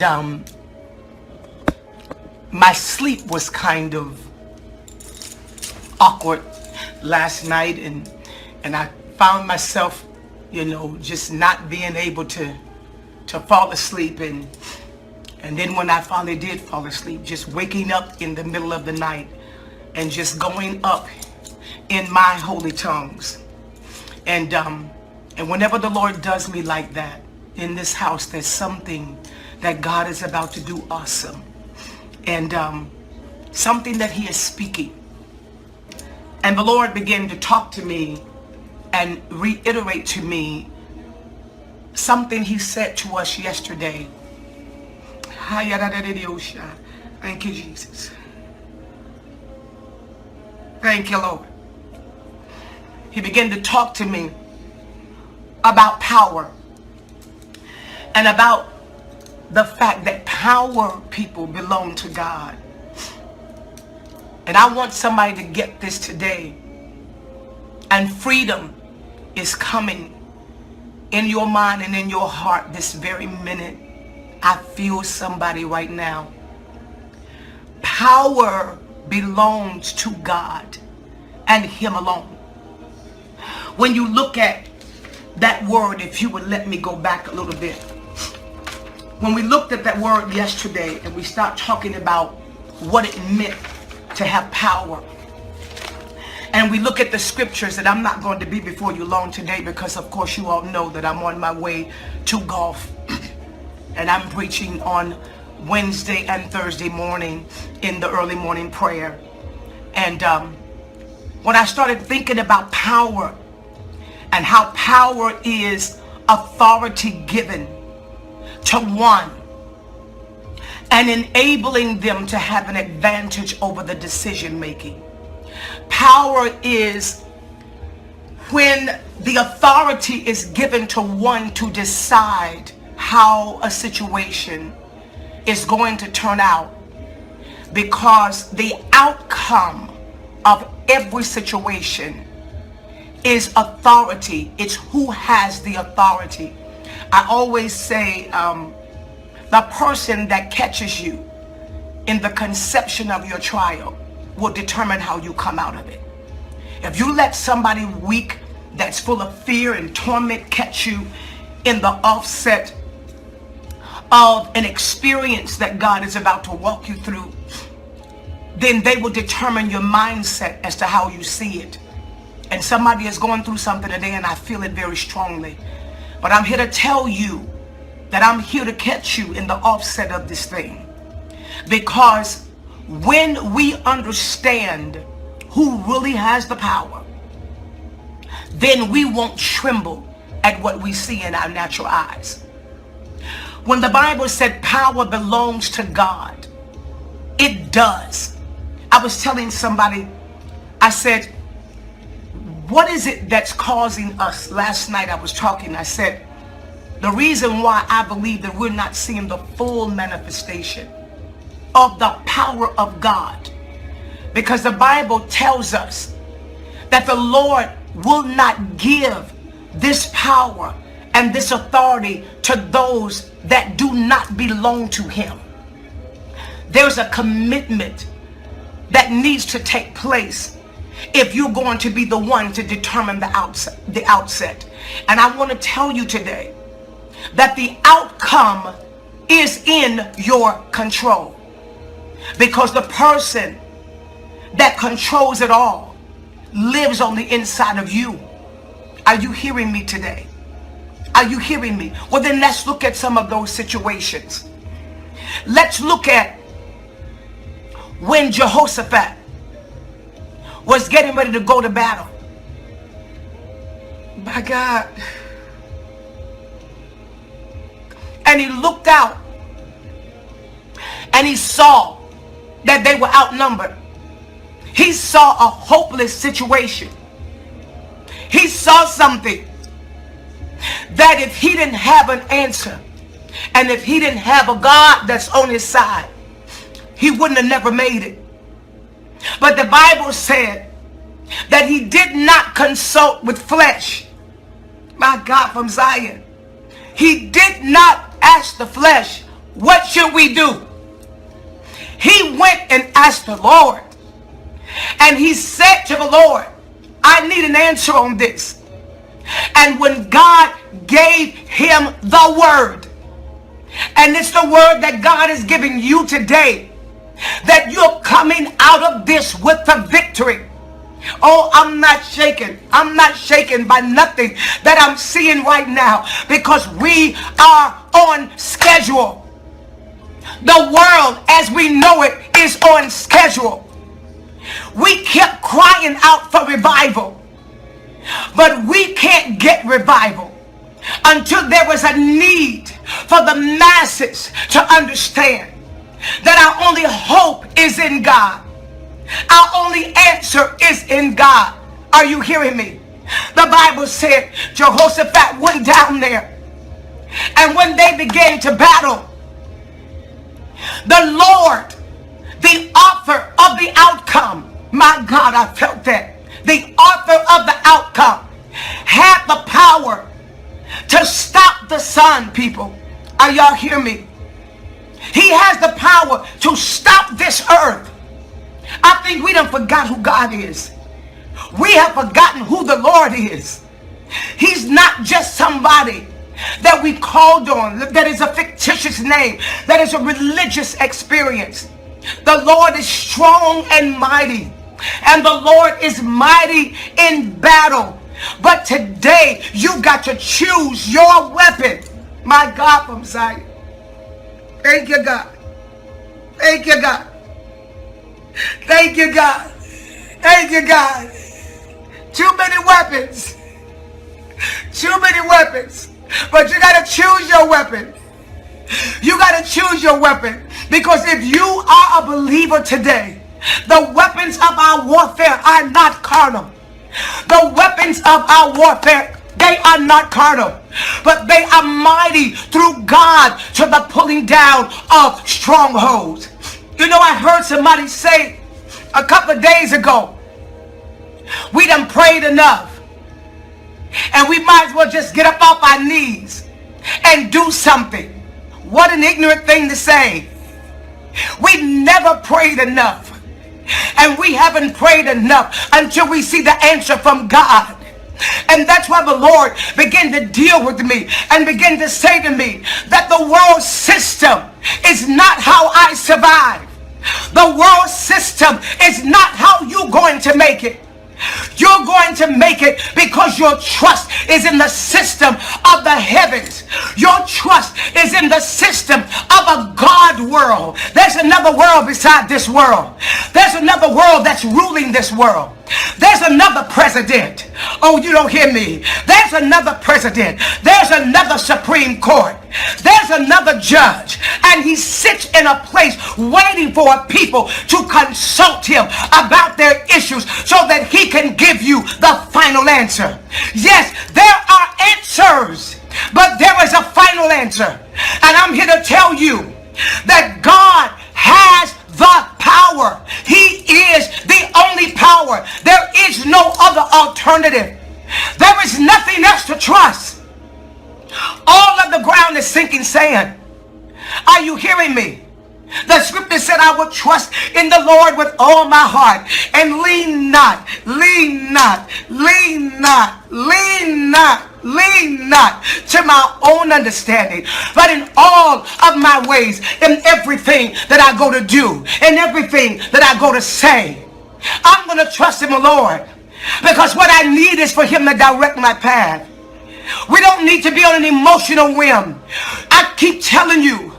um, my sleep was kind of awkward last night, and I found myself, just not being able to fall asleep, and then when I finally did fall asleep, just waking up in the middle of the night and just going up in my holy tongues. And whenever the Lord does me like that in this house, there's something that God is about to do awesome, and something that He is speaking. And the Lord began to talk to me and reiterate to me something He said to us yesterday. Thank you, Jesus. Thank you, Lord. He began to talk to me about power and about the fact that power, people, belong to God. And I want somebody to get this today. And freedom is coming in your mind and in your heart this very minute. I feel somebody right now. Power belongs to God and Him alone. When you look at that word, if you would let me go back a little bit. When we looked at that word yesterday and we start talking about what it meant to have power, and we look at the scriptures, and I'm not going to be before you long today because of course you all know that I'm on my way to golf and I'm preaching on Wednesday and Thursday morning in the early morning prayer. And when I started thinking about power and how power is authority given to one and enabling them to have an advantage over the decision making. Power is when the authority is given to one to decide how a situation is going to turn out, because the outcome of every situation is authority. It's who has the authority. I always say the person that catches you in the conception of your trial will determine how you come out of it. If you let somebody weak that's full of fear and torment catch you in the offset of an experience that God is about to walk you through, then they will determine your mindset as to how you see it. And somebody is going through something today, and I feel it very strongly. But I'm here to tell you that I'm here to catch you in the offset of this thing. Because when we understand who really has the power, then we won't tremble at what we see in our natural eyes. When the Bible said power belongs to God, it does. I was telling somebody, I said, what is it that's causing us? Last night I was talking, I said, the reason why I believe that we're not seeing the full manifestation of the power of God, because the Bible tells us that the Lord will not give this power and this authority to those that do not belong to Him. There's a commitment that needs to take place if you're going to be the one to determine the outset. And I want to tell you today that the outcome is in your control, because the person that controls it all lives on the inside of you. Are you hearing me today? Are you hearing me? Well, then let's look at some of those situations. Let's look at when Jehoshaphat was getting ready to go to battle. My God. And he looked out and he saw that they were outnumbered. He saw a hopeless situation. He saw something that if he didn't have an answer, and if he didn't have a God that's on his side, he wouldn't have never made it. But the Bible said that he did not consult with flesh. My God from Zion. He did not ask the flesh, what should we do? He went and asked the Lord. And he said to the Lord, I need an answer on this. And when God gave him the word, and it's the word that God is giving you today, that you're coming out of this with the victory. Oh, I'm not shaken. I'm not shaken by nothing that I'm seeing right now, because we are on schedule. The world as we know it is on schedule. We kept crying out for revival, but we can't get revival until there was a need for the masses to understand that our only hope is in God. Our only answer is in God. Are you hearing me? The Bible said Jehoshaphat went down there, and when they began to battle, the Lord, the author of the outcome, my God, I felt that. The author of the outcome had the power to stop the sun, people. Are y'all hear me? He has the power to stop this earth. I think we done forgot who God is. We have forgotten who the Lord is. He's not just somebody that we called on, that is a fictitious name, that is a religious experience. The Lord is strong and mighty, and the Lord is mighty in battle. But today, you got to choose your weapon. My God from Zion. Thank you, God. Thank you, God. Thank you, God. Thank you, God. Too many weapons. Too many weapons. But you got to choose your weapon. You got to choose your weapon. Because if you are a believer today, the weapons of our warfare are not carnal. The weapons of our warfare, they are not carnal, but they are mighty through God to the pulling down of strongholds. You know, I heard somebody say a couple of days ago, we done prayed enough, and we might as well just get up off our knees and do something. What an ignorant thing to say. We never prayed enough. And we haven't prayed enough until we see the answer from God. And that's why the Lord began to deal with me and began to say to me that the world system is not how I survive. The world system is not how you're going to make it. You're going to make it because your trust is in the system of the heavens. Your trust is in the system of a God world. There's another world beside this world. There's another world that's ruling this world. There's another president. Oh, you don't hear me. There's another president. There's another Supreme Court. There's another judge. And he sits in a place waiting for a people to consult him about their issues so that he can give you the final answer. Yes, there are answers, but there is a final answer. And I'm here to tell you that God has the power. He is the only power. There is no other alternative. There is nothing else to trust. All of the ground is sinking sand. Are you hearing me? The scripture said, I will trust in the Lord with all my heart and lean not to my own understanding, but in all of my ways, in everything that I go to do, in everything that I go to say, I'm going to trust in the Lord, because what I need is for him to direct my path. We don't need to be on an emotional whim. I keep telling you,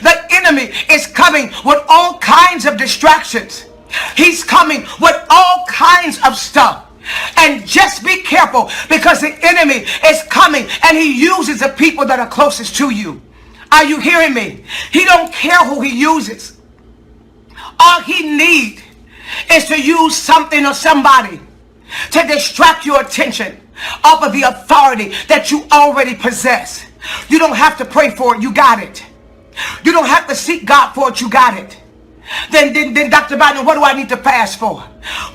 the enemy is coming with all kinds of distractions. He's coming with all kinds of stuff. And just be careful, because the enemy is coming and he uses the people that are closest to you. Are you hearing me? He don't care who he uses. All he needs is to use something or somebody to distract your attention off of the authority that you already possess. You don't have to pray for it, you got it. You don't have to seek God for it, you got it. Then Dr. Bynum, what do I need to fast for?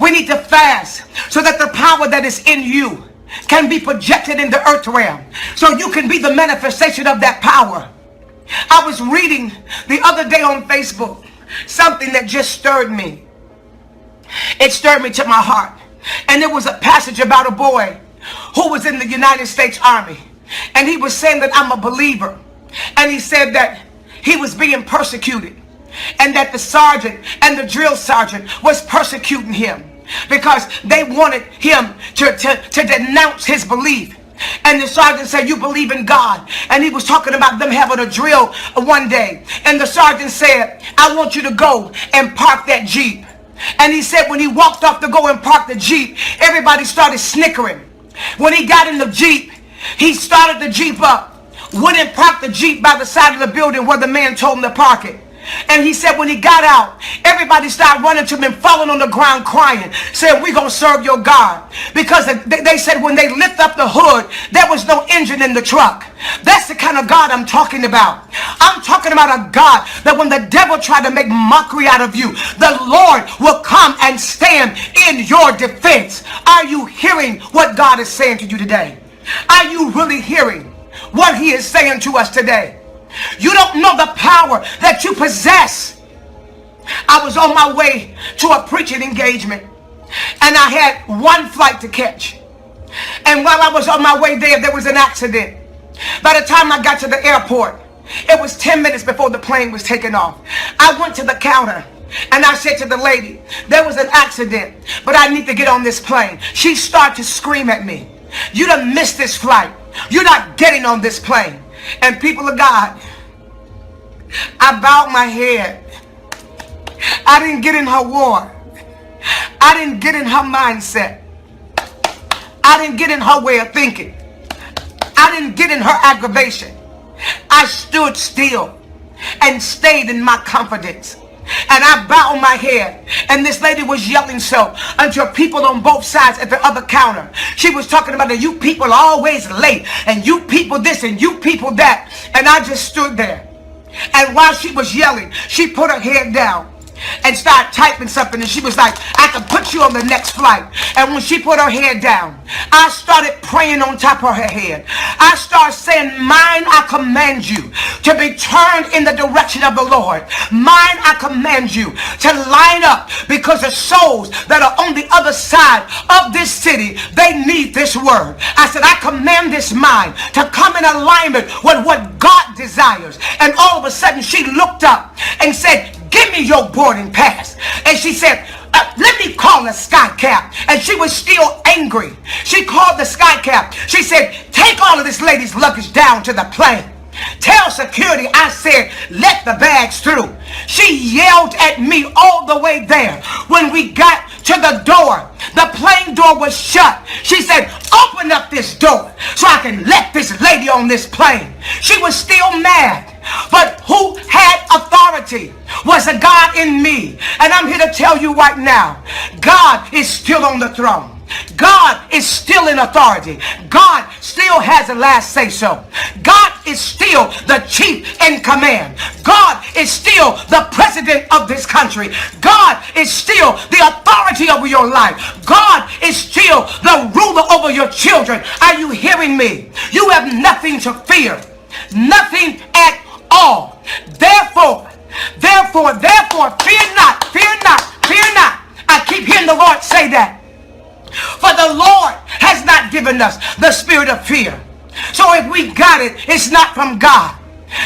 We need to fast so that the power that is in you can be projected in the earth realm, so you can be the manifestation of that power. I was reading the other day on Facebook something that just stirred me. It stirred me to my heart. And it was a passage about a boy who was in the United States Army. And he was saying that I'm a believer. And he said that he was being persecuted. And that the sergeant and the drill sergeant was persecuting him because they wanted him to denounce his belief. And the sergeant said, you believe in God. And he was talking about them having a drill one day. And the sergeant said, I want you to go and park that Jeep. And he said when he walked off to go and park the Jeep, everybody started snickering. When he got in the Jeep, he started the Jeep up, went and parked the Jeep by the side of the building where the man told him to park it. And he said when he got out, everybody started running to him and falling on the ground crying, saying, we're going to serve your God. Because they said when they lift up the hood, there was no engine in the truck. That's the kind of God I'm talking about. I'm talking about a God that when the devil tried to make mockery out of you, the Lord will come and stand in your defense. Are you hearing what God is saying to you today? Are you really hearing what he is saying to us today? You don't know the power that you possess. I was on my way to a preaching engagement and I had one flight to catch. And while I was on my way there was an accident. By the time I got to the airport, it was 10 minutes before the plane was taking off. I went to the counter and I said to the lady, there was an accident, but I need to get on this plane. She started to scream at me, you done missed this flight. You're not getting on this plane. And people of God, I bowed my head. I didn't get in her war. I didn't get in her mindset. I didn't get in her way of thinking. I didn't get in her aggravation. I stood still and stayed in my confidence. And I bowed my head. And this lady was yelling so until people on both sides at the other counter, she was talking about that you people are always late and you people this and you people that. And I just stood there. And while she was yelling, she put her head down and started typing something. And she was like, I can put you on the next flight. And when she put her head down, I started praying on top of her head. I started saying, mine, I command you to be turned in the direction of the Lord. Mine, I command you to line up, because the souls that are on the other side of this city, they need this word. I said, I command this mind to come in alignment with what God desires. And all of a sudden she looked up and said, give me your boarding pass. And she said, let me call the sky cap. And she was still angry. She called the sky cap. She said, take all of this lady's luggage down to the plane. Tell security I said, let the bags through. She yelled at me all the way there. When we got to the door, the plane door was shut. She said, open up this door so I can let this lady on this plane. She was still mad. But who had authority was a God in me. And I'm here to tell you right now, God is still on the throne. God is still in authority. God still has the last say so. God is still the chief in command. God is still the president of this country. God is still the authority over your life. God is still the ruler over your children. Are you hearing me? You have nothing to fear. Nothing at all. Therefore, fear not, fear not, fear not. I keep hearing the Lord say that. For the Lord has not given us the spirit of fear. So if we got it, it's not from God.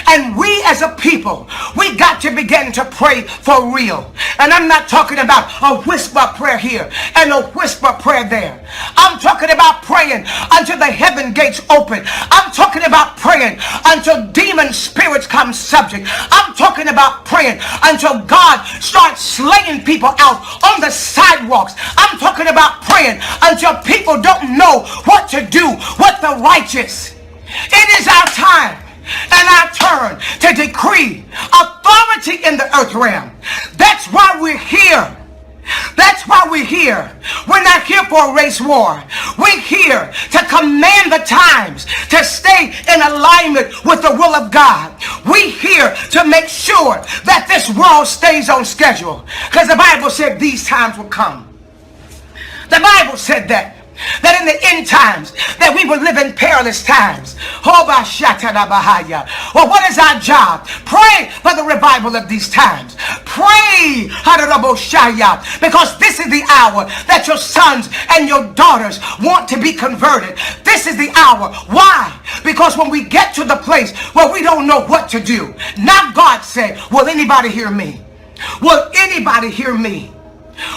And we as a people, we got to begin to pray for real. And I'm not talking about a whisper prayer here and a whisper prayer there. I'm talking about praying until the heaven gates open. I'm talking about praying until demon spirits come subject. I'm talking about praying until God starts slaying people out on the sidewalks. I'm talking about praying until people don't know what to do with the righteous. It is our time and our turn to decree authority in the earth realm. That's why we're here. That's why we're here. We're not here for a race war. We're here to command the times, to stay in alignment with the will of God. We're here to make sure that this world stays on schedule, because the Bible said these times will come. The Bible said that. that in the end times that we will live in perilous times. Well, what is our job? Pray for the revival of these times. Pray, because this is the hour that your sons and your daughters want to be converted. This is the hour. Why? Because when we get to the place where we don't know what to do, now God said, will anybody hear me? Will anybody hear me?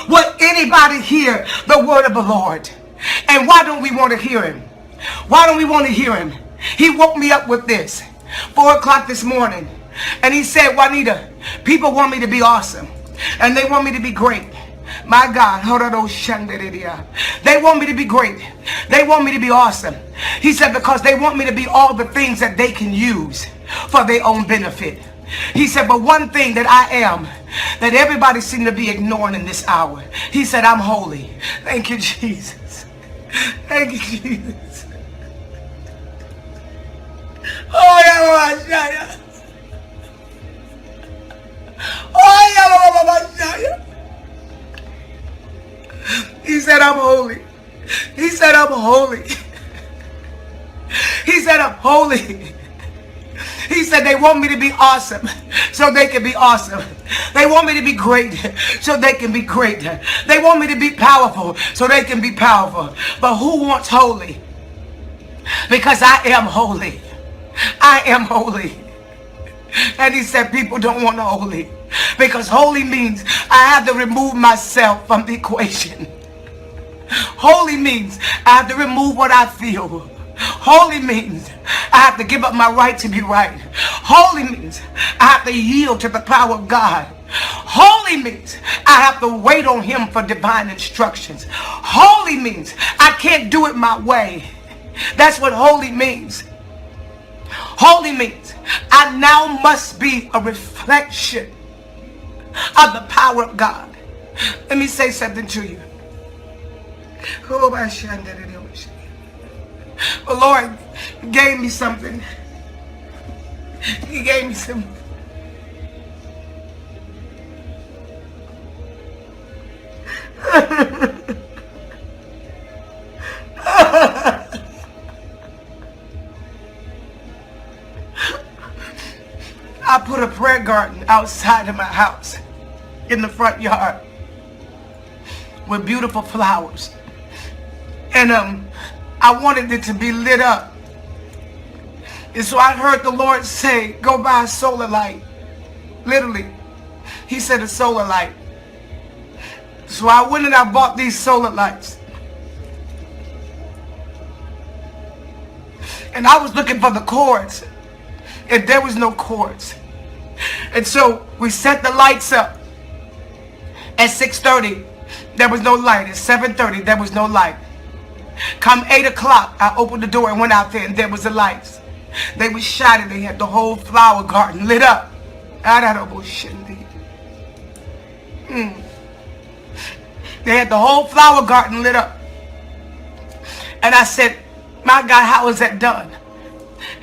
Will anybody hear the word of the Lord? And why don't we want to hear him? Why don't we want to hear him? He woke me up with this 4 o'clock this morning, and he said, Juanita, people want me to be awesome, and they want me to be great. My God, they want me to be great. They want me to be awesome. He said, because they want me to be all the things that they can use for their own benefit. He said, but one thing that I am, that everybody seems to be ignoring in this hour. He said, I'm holy. Thank you, Jesus. Thank you, Jesus. Oh, yeah, oh, yeah. He said, I'm holy. He said, I'm holy. He said, I'm holy. He said, they want me to be awesome so they can be awesome. They want me to be great so they can be great. They want me to be powerful so they can be powerful. But who wants holy? Because I am holy. I am holy. And he said, people don't want holy. Because holy means I have to remove myself from the equation. Holy means I have to remove what I feel. Holy means I have to give up my right to be right. Holy means I have to yield to the power of God. Holy means I have to wait on him for divine instructions. Holy means I can't do it my way. That's what holy means. Holy means I now must be a reflection of the power of God. Let me say something to you. The Lord gave me something. He gave me some. I put a prayer garden outside of my house in the front yard with beautiful flowers. And I wanted it to be lit up. And so I heard the Lord say, go buy a solar light. Literally. He said a solar light. So I went and I bought these solar lights. And I was looking for the cords. And there was no cords. And so we set the lights up. At 6:30, there was no light. At 7:30, there was no light. Come 8 o'clock, I opened the door and went out there, and there was the lights. They were shining. They had the whole flower garden lit up. They had the whole flower garden lit up. And I said, my God, how is that done?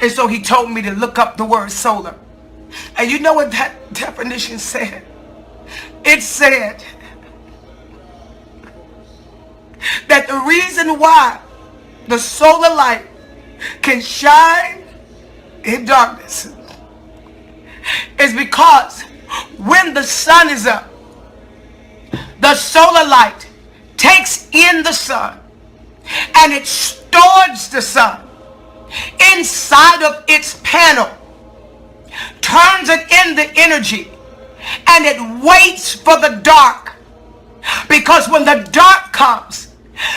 And so he told me to look up the word solar. And you know what that definition said? It said that the reason why the solar light can shine in darkness is because when the sun is up, the solar light takes in the sun and it stores the sun inside of its panel, turns it into energy, and it waits for the dark. Because when the dark comes,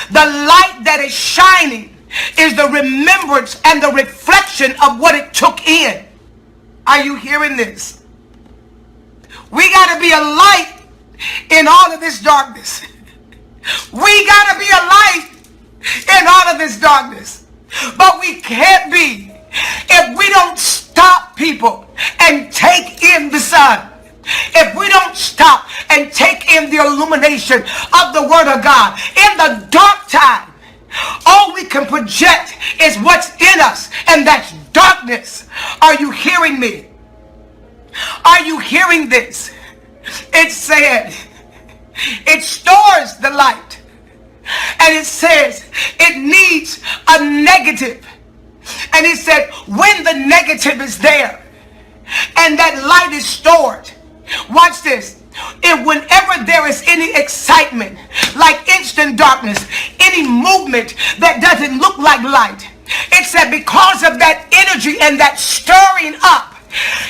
the light that is shining is the remembrance and the reflection of what it took in. Are you hearing this? We got to be a light in all of this darkness. We got to be a light in all of this darkness. But we can't be if we don't stop people and take in the sun. If we don't stop and take in the illumination of the word of God in the dark time, all we can project is what's in us, and that's darkness. Are you hearing me? Are you hearing this? It said it stores the light And it says it needs a negative. And he said, when the negative is there and that light is stored, watch this. And whenever there is any excitement, like instant darkness, any movement that doesn't look like light, it said because of that energy and that stirring up,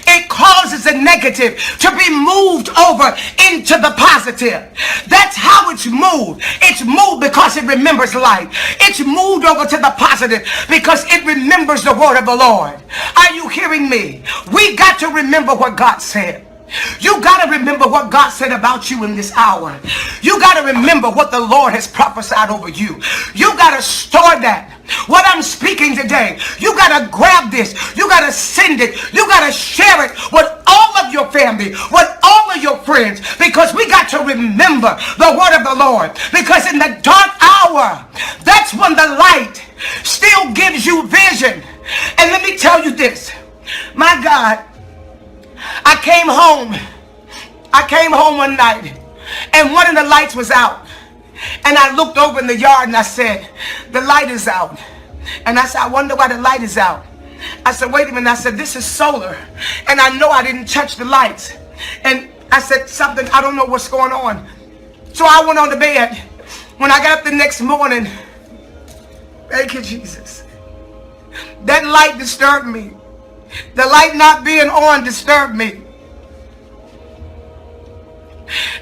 it causes a negative to be moved over into the positive. That's how it's moved. It's moved because it remembers light. It's moved over to the positive because it remembers the word of the Lord. Are you hearing me? We got to remember what God said. You got to remember what God said about you in this hour. You got to remember what the Lord has prophesied over you. You got to store that. What I'm speaking today, you got to grab this. You got to send it. You got to share it with all of your family, with all of your friends, because we got to remember the word of the Lord. Because in the dark hour, that's when the light still gives you vision. And let me tell you this, my God, I came home one night and one of the lights was out. And I looked over in the yard and I said, the light is out. And I said, I wonder why the light is out. I said, wait a minute. I said, this is solar. And I know I didn't touch the lights. And I said something, I don't know what's going on. So I went on to bed. When I got up the next morning, thank you, Jesus, that light disturbed me. The light not being on disturbed me.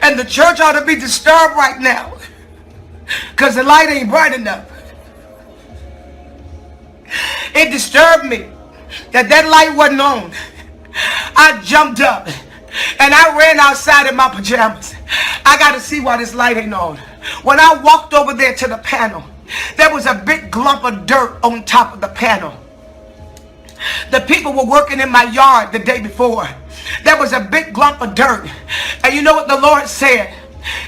And the church ought to be disturbed right now because the light ain't bright enough. It disturbed me that light wasn't on. I jumped up and I ran outside in my pajamas. I got to see why this light ain't on. When I walked over there to the panel, there was a big lump of dirt on top of the panel. The people were working in my yard the day before. There was a big lump of dirt. And you know what the Lord said?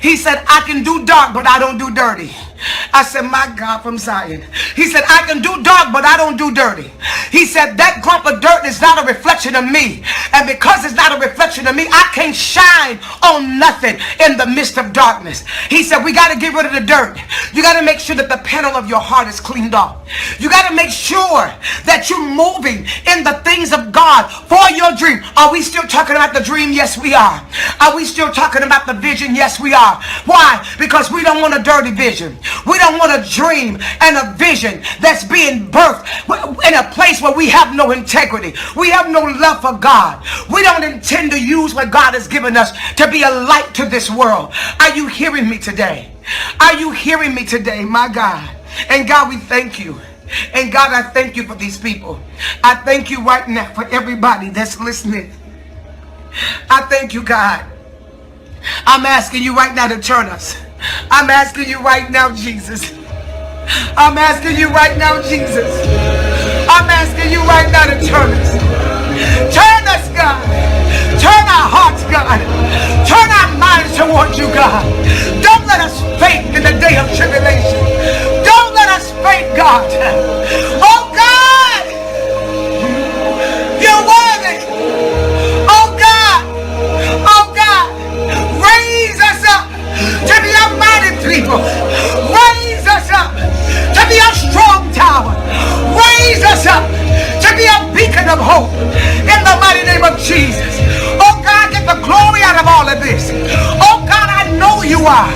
He said, I can do dark, but I don't do dirty. I said, my God from Zion. He said, I can do dark, but I don't do dirty. He said, that clump of dirt is not a reflection of me. And because it's not a reflection of me, I can't shine on nothing in the midst of darkness. He said, we got to get rid of the dirt. You got to make sure that the panel of your heart is cleaned off. You got to make sure that you're moving in the things of God for your dream. Are we still talking about the dream? Yes, we are. Are we still talking about the vision? Yes, we are. Why? Because we don't want a dirty vision. We don't want a dream and a vision that's being birthed in a place where we have no integrity. We have no love for God. We don't intend to use what God has given us to be a light to this world. Are you hearing me today? Are you hearing me today, my God? And God, we thank you. And God, I thank you for these people. I thank you right now for everybody that's listening. I thank you, God. I'm asking you right now to turn us. I'm asking you right now, Jesus. I'm asking you right now, Jesus. I'm asking you right now to turn us. Turn us, God. Turn our hearts, God. Turn our minds towards you, God. Don't let us faint in the day of tribulation. Don't let us faint, God. Oh, God. You're worthy. Oh, God. Oh, God. Raise us up to be a mighty people. Raise us up to be a strong tower. Raise us up to be a beacon of hope in the mighty name of Jesus. Oh God, get the glory out of all of this. Oh God, I know you are.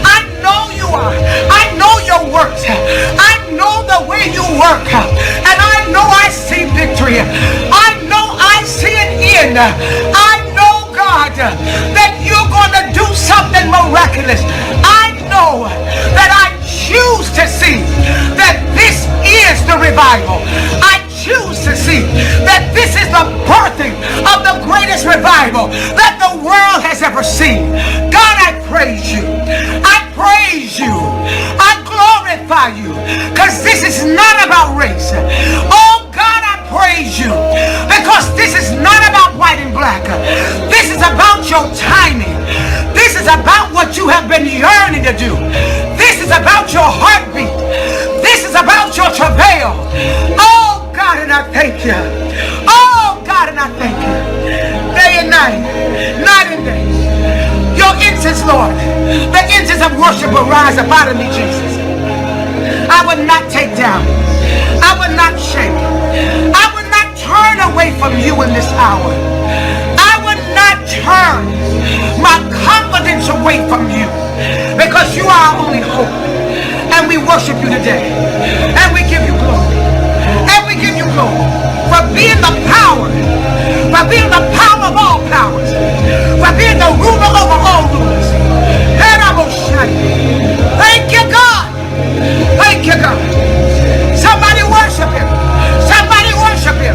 I know you are. I know your works. I know the way you work. And I know I see victory. I know I see an end. I know, God, that you're going to do something miraculous. I know that I choose to see that this is the revival. I choose to see that this is the birthing of the greatest revival that the world has ever seen. God, I praise you. I praise you. I glorify you, because this is not about race. Oh God, I praise you, because this is not about white and black. This is about your timing. This is about what you have been yearning to do. This is about your heartbeat. This is about your travail. Oh God, and I thank you. Oh God, and I thank you. Day and night, night and day. Your incense, Lord, the incense of worship will rise up out of me, Jesus. I would not take down. I would not shake. I would not turn away from you in this hour. I would not turn my confidence away from you, because you are our only hope. And we worship you today. And we give you glory. And we give you glory for being the power. For being the power of all powers. For being the ruler over all rulers. Thank you, God. Thank you, God. Somebody worship him. Somebody worship him.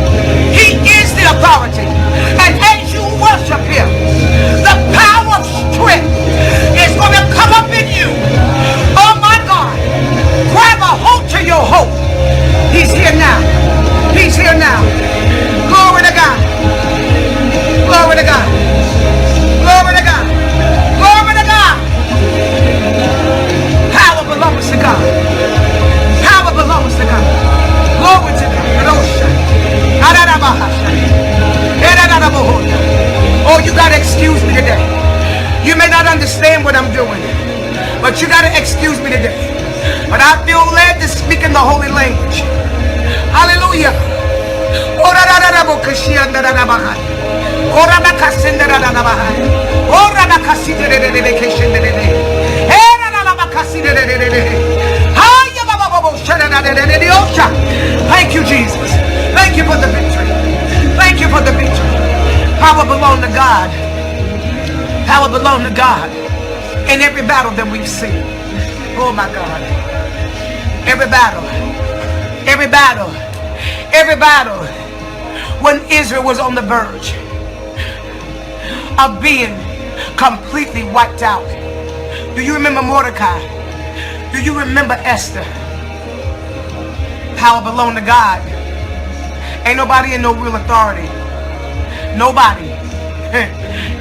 He is the authority. And as you worship him, the power of strength is going to come up in you. Oh my God. Grab a hold to your hope. He's here now. He's here now. Glory to God. Glory to God. Glory to God. Glory to God. Power belongs to God. Power belongs to God. Glory to God. Oh, you got to excuse me today. You may not understand what I'm doing, but you got to excuse me today. But I feel led to speak in the holy language. Hallelujah. Thank you, Jesus. Thank you for the victory. Thank you for the victory. Power belongs to God. Power belongs to God in every battle that we've seen. Oh my God. Every battle. Every battle. Every battle. When Israel was on the verge of being completely wiped out. Do you remember Mordecai? Do you remember Esther? Power belongs to God. Ain't nobody in no real authority. Nobody.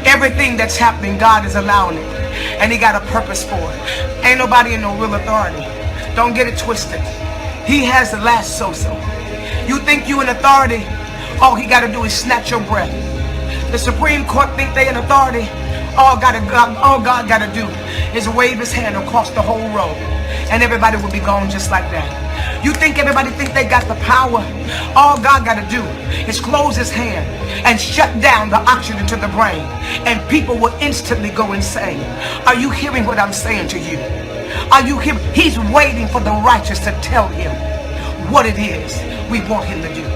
Everything that's happening, God is allowing it. And he got a purpose for it. Ain't nobody in no real authority. Don't get it twisted. He has the last so-so. You think you in authority? All he got to do is snatch your breath. The Supreme Court think they in authority. All God got to do is wave his hand across the whole row, and everybody will be gone just like that. You think everybody think they got the power? All God got to do is close his hand and shut down the oxygen to the brain, and people will instantly go insane. Are you hearing what I'm saying to you? Are you hearing? He's waiting for the righteous to tell him what it is we want him to do.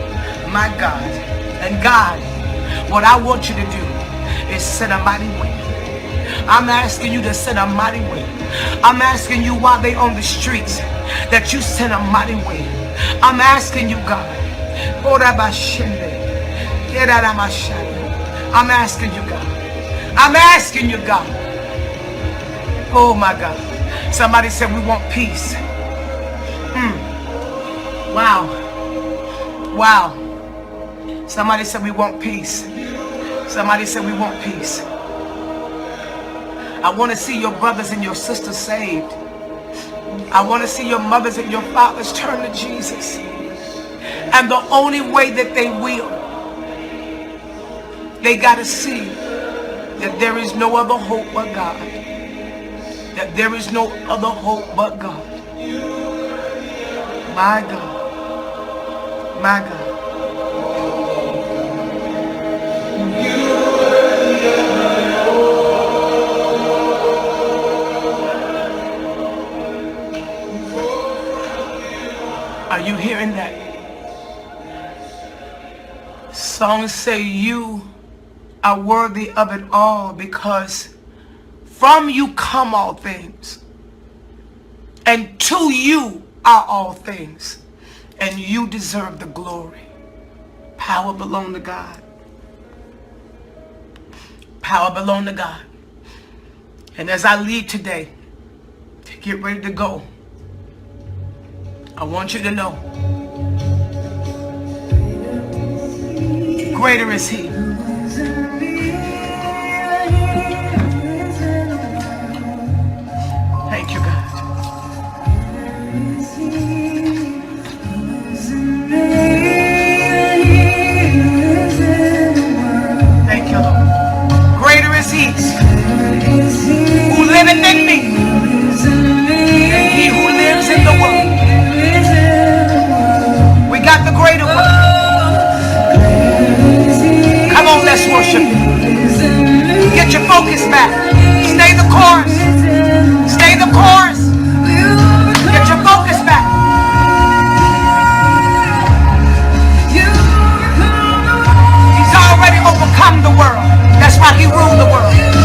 My God. And God, what I want you to do is send a mighty wind. I'm asking you to send a mighty wind. I'm asking you while they on the streets that you send a mighty wind. I'm asking you, God. I'm asking you, God. I'm asking you, God. Oh my God. Somebody said we want peace. Wow. Wow. Somebody said we want peace. Somebody said we want peace. I want to see your brothers and your sisters saved. I want to see your mothers and your fathers turn to Jesus. And the only way that they will, they got to see that there is no other hope but God. That there is no other hope but God. My God. My God. Are you hearing that? Songs say you are worthy of it all, because from you come all things, and to you are all things, and you deserve the glory. Power belongs to God. Power belongs to God. And as I leave today to get ready to go, I want you to know, greater is he. Thank you, God. Thank you, Lord. Greater is he who liveth in me than he who lives in the world. greater work. Come on, let's worship Him. Get your focus back. Stay the course. Stay the course. Get your focus back. He's already overcome the world. That's why He ruled the world.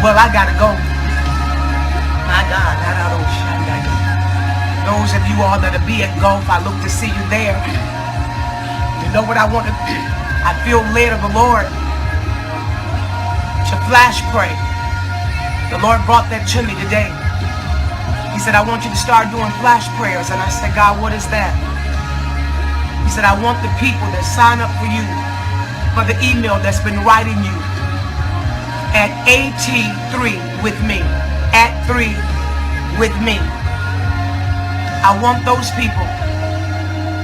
Well, I gotta go. My God, those of you all that'll be at golf, I look to see you there. You know what I want to do? I feel led of the Lord to flash pray. The Lord brought that to me today. He said, I want you to start doing flash prayers. And I said, God, what is that? He said, I want the people that sign up for you for the email that's been writing you at AT3 with me, at 3 with me. I want those people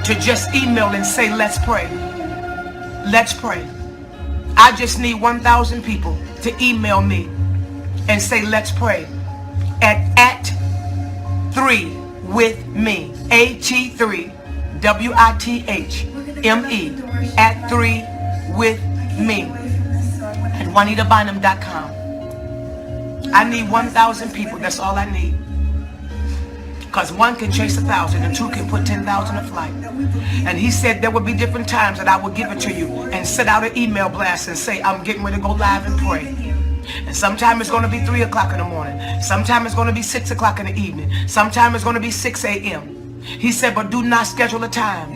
to just email and say, let's pray. Let's pray. I just need 1,000 people to email me and say, let's pray. At 3 with me. AT3 WITHME at 3 with me. At JuanitaBynum.com. I need 1,000 people. That's all I need. Because one can chase 1,000 and two can put 10,000 aflight. And He said there will be different times that I will give it to you and send out an email blast and say, I'm getting ready to go live and pray. And sometime it's going to be 3 o'clock in the morning. Sometime it's going to be 6 o'clock in the evening. Sometime it's going to be 6 a.m. He said, but do not schedule a time.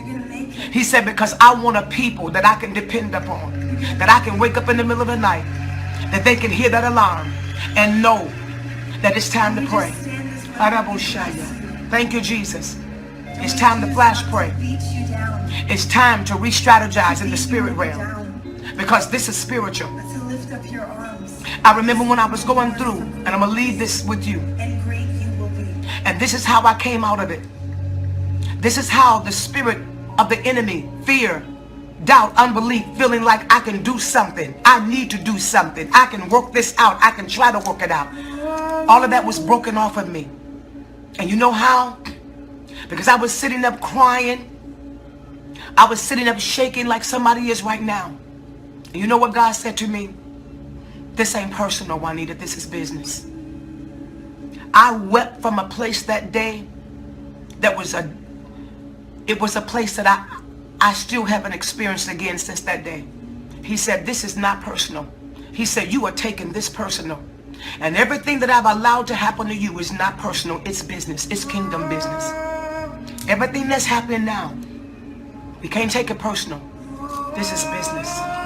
He said, because I want a people that I can depend upon. That I can wake up in the middle of the night. That they can hear that alarm and know that it's time to pray. Thank you, Jesus. It's time to flash pray. It's time to re-strategize in the spirit realm. Because this is spiritual. I remember when I was going through, and I'm going to leave this with you. And this is how I came out of it. This is how the spirit of the enemy, fear, doubt, unbelief, feeling like I can do something. I need to do something. I can work this out. I can try to work it out. All of that was broken off of me. And you know how? Because I was sitting up crying. I was sitting up shaking like somebody is right now. And you know what God said to me? This ain't personal, Juanita. This is business. I wept from a place that day that was it was a place that I still haven't experienced again since that day. He said, this is not personal. He said, you are taking this personal. And everything that I've allowed to happen to you is not personal. It's business. It's kingdom business. Everything that's happening now, we can't take it personal. This is business.